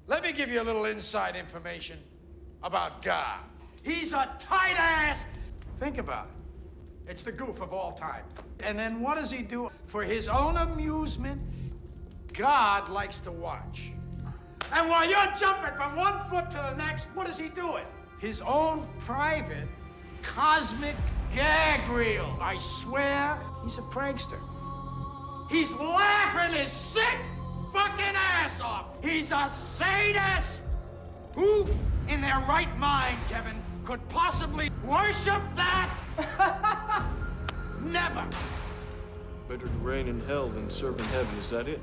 Let me give you a little inside information about God. He's a tight ass. Think about it. It's the goof of all time. And then what does he do? For his own amusement, God likes to watch. And while you're jumping from one foot to the next, what is he doing? His own private cosmic gag reel. I swear, he's a prankster. He's laughing his sick fucking ass off. He's a sadist. Who in their right mind, Kevin, could possibly worship that? Never. Better to reign in hell than serve in heaven, is that it?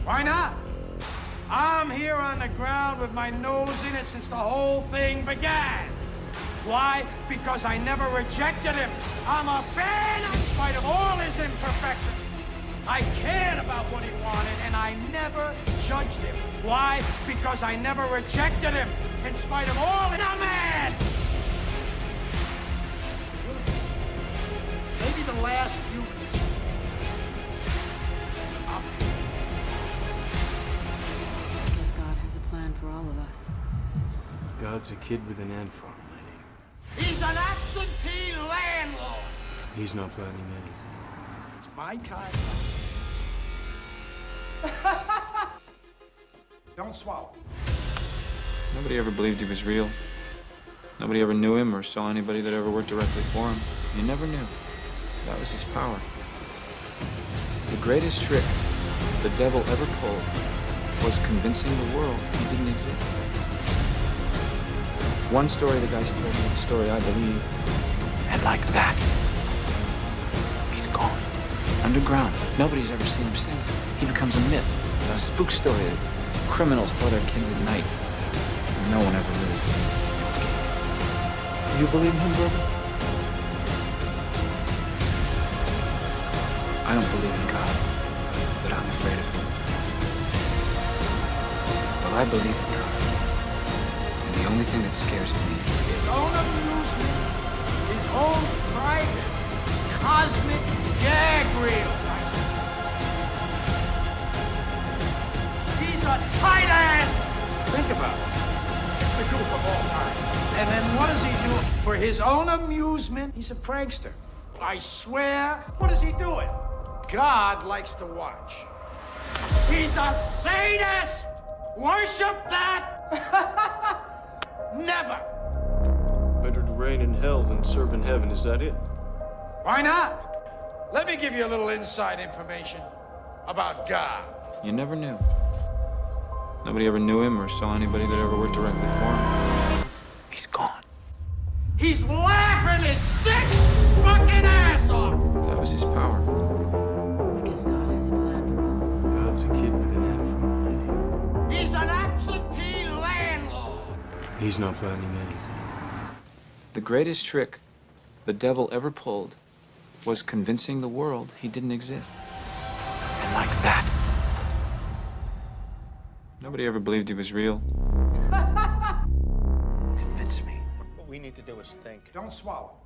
Why not? I'm here on the ground with my nose in it since the whole thing began. Why? Because I never rejected him. I'm a fan in spite of all his imperfections. I cared about what he wanted, and I never judged him. Why? Because I never rejected him in spite of all his... I'm mad! Maybe the last few minutes. I guess God has a plan for all of us. God's a kid with an ant farm, lady. He's an absentee landlord. He's not planning anything. It's my time. Don't swallow. Nobody ever believed he was real. Nobody ever knew him or saw anybody that ever worked directly for him. You never knew. That was his power. The greatest trick the devil ever pulled was convincing the world he didn't exist. One story the guys told me, the story I believe, and like that, he's gone. Underground. Nobody's ever seen him since. He becomes a myth. A spook story that criminals tell their kids at night. No one ever really believed. You believe in him, brother? I don't believe in God, but I'm afraid of him. Well, I believe in God. And the only thing that scares me... His own amusement, his own private, cosmic gag reel. He's a tight ass. Think about it. It's the goof of all time. And then what does he do? For his own amusement, he's a prankster. I swear. What is he doing? God likes to watch. He's a sadist. Worship that. Never. Better to reign in hell than serve in heaven, is that it? Why not? Let me give you a little inside information about God. You never knew. Nobody ever knew him or saw anybody that ever worked directly for him. He's gone. He's laughing his sick fucking ass off. That was his power. I guess God has a plan for all of us. God's a kid with an ant farm, lady. He's an absentee landlord. He's not planning anything. The greatest trick the devil ever pulled was convincing the world he didn't exist. And like that, nobody ever believed he was real. Convince me. What we need to do is think. Don't swallow.